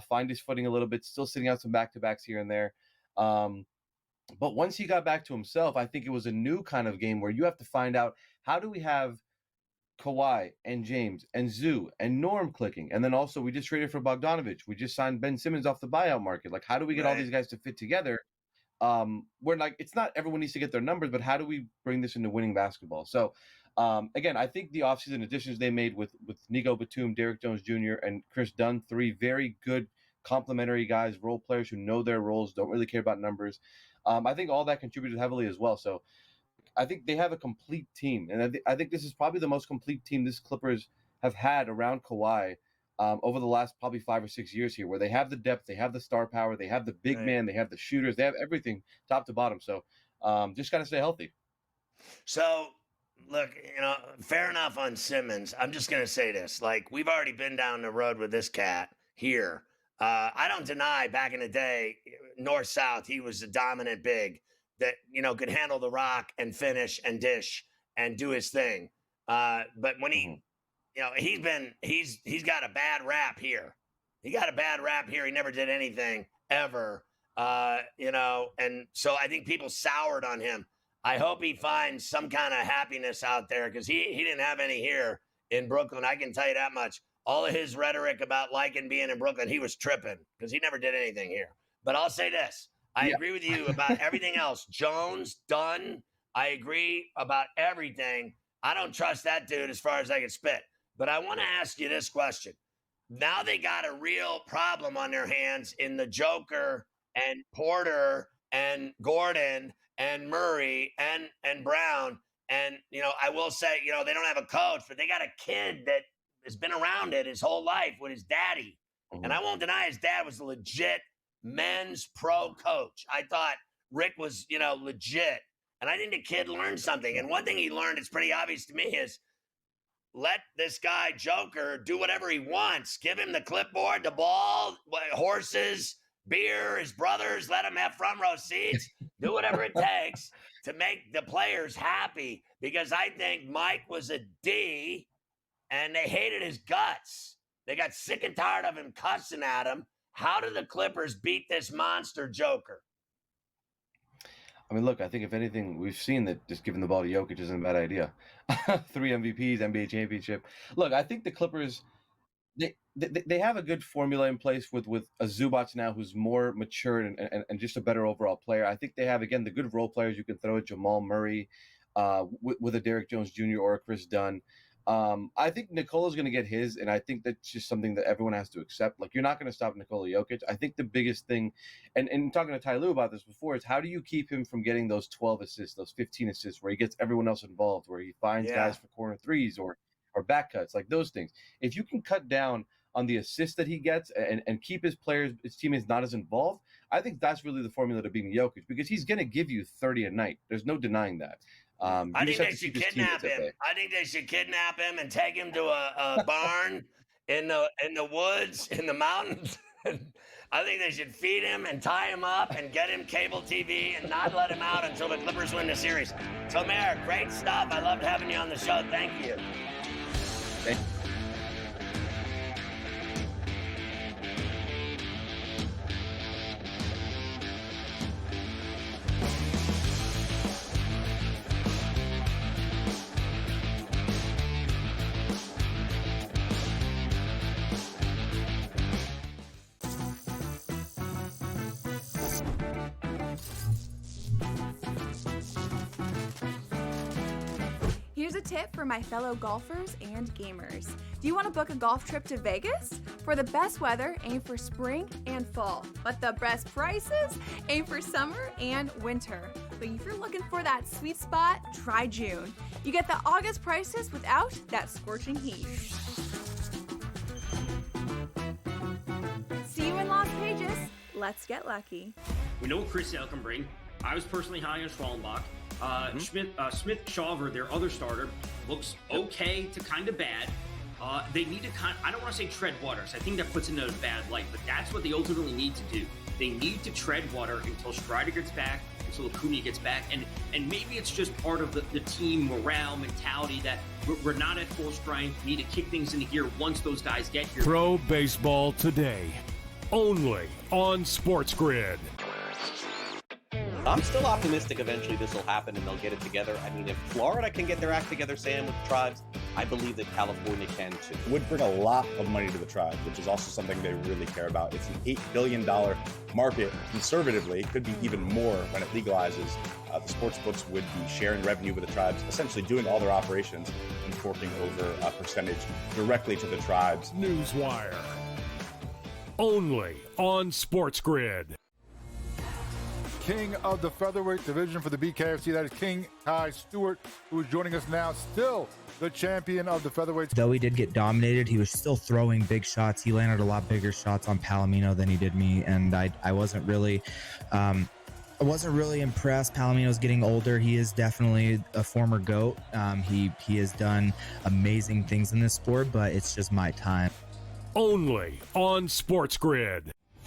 find his footing a little bit, still sitting out some back-to-backs here and there. But once he got back to himself, I think it was a new kind of game where you have to find out, how do we have Kawhi and James and Zoo and Norm clicking? And then also we just traded for Bogdanovich. We just signed Ben Simmons off the buyout market. Like, how do we get all these guys to fit together? We're like, it's not everyone needs to get their numbers, but how do we bring this into winning basketball? So again, I think the offseason additions they made with Nico Batum, Derrick Jones Jr., and Chris Dunn, three very good complementary guys, role players who know their roles, don't really care about numbers. I think all that contributed heavily as well. So I think they have a complete team. And I think this is probably the most complete team this Clippers have had around Kawhi over the last probably 5 or 6 years here, where they have the depth, they have the star power, they have the big man, they have the shooters, they have everything top to bottom. So just got to stay healthy. So, look, fair enough on Simmons. I'm just going to say this. Like, we've already been down the road with this cat here. I don't deny back in the day, north-south, he was a dominant big that, could handle the rock and finish and dish. and do his thing. But when he, he's got a bad rap here. He got a bad rap here. He never did anything ever, and so I think people soured on him. I hope he finds some kind of happiness out there because he didn't have any here in Brooklyn. I can tell you that much. All of his rhetoric about liking being in Brooklyn, he was tripping because he never did anything here. But I'll say this. I agree with you about everything else. Jones, Dunn, I agree about everything. I don't trust that dude as far as I can spit. But I want to ask you this question. Now they got a real problem on their hands in the Joker and Porter and Gordon and Murray and Brown. And, I will say, they don't have a coach, but they got a kid that has been around it his whole life with his daddy. And I won't deny his dad was a legit men's pro coach. I thought Rick was, legit. And I think the kid learned something. And one thing he learned, it's pretty obvious to me, is let this guy Joker do whatever he wants. Give him the clipboard, the ball, horses, beer, his brothers, let him have front row seats. Do whatever it takes to make the players happy. Because I think Mike was a D and they hated his guts. They got sick and tired of him cussing at him. How do the Clippers beat this monster Joker? I mean, look, I think if anything, we've seen that just giving the ball to Jokic isn't a bad idea. 3 MVPs, NBA championship. Look, I think the Clippers, they have a good formula in place with a Zubac now who's more mature and just a better overall player. I think they have, again, the good role players you can throw at Jamal Murray with a Derrick Jones Jr. or a Chris Dunn. I think Nikola's going to get his, and I think that's just something that everyone has to accept. Like, you're not going to stop Nikola Jokic. I think the biggest thing, and talking to Ty Lue about this before, is how do you keep him from getting those 12 assists, those 15 assists, where he gets everyone else involved, where he finds guys for corner threes or back cuts, like those things. If you can cut down on the assists that he gets and keep his teammates not as involved, I think that's really the formula to beating Jokic, because he's going to give you 30 a night. There's no denying that. I think they should kidnap him. I think they should kidnap him and take him to a barn in the woods, in the mountains. I think they should feed him and tie him up and get him cable TV and not let him out until the Clippers win the series. So, Mayor, great stuff. I loved having you on the show. Thank you. Thank you. Here's a tip for my fellow golfers and gamers. Do you want to book a golf trip to Vegas? For the best weather, aim for spring and fall. But the best prices, aim for summer and winter. But if you're looking for that sweet spot, try June. You get the August prices without that scorching heat. See you in Las Vegas. Let's get lucky. We know what Chris Sale can bring. I was personally high on Schwallenbach. Smith Shawver, their other starter, looks okay to kind of bad. They need to I don't want to say tread water, so I think that puts it in a bad light, but that's what they ultimately need to do. They need to tread water until Strider gets back, until Acuna gets back, and maybe it's just part of the team morale mentality that we're not at full strength, need to kick things into gear once those guys get here. Pro Baseball Today, only on SportsGrid. I'm still optimistic eventually this will happen and they'll get it together. I mean, if Florida can get their act together, Sam, with the Tribes, I believe that California can too. It would bring a lot of money to the Tribes, which is also something they really care about. It's an $8 billion market. Conservatively, it could be even more when it legalizes. The sports books would be sharing revenue with the Tribes, essentially doing all their operations and forking over a percentage directly to the Tribes. Newswire, only on SportsGrid. King of the featherweight division for the BKFC, that is King Ty Stewart, who is joining us now, still the champion of the featherweight. Though he did get dominated, he was still throwing big shots. He landed a lot bigger shots on Palomino than he did me, and I wasn't really impressed. Palomino's getting older. He is definitely a former GOAT. He has done amazing things in this sport, but it's just my time. Only on SportsGrid.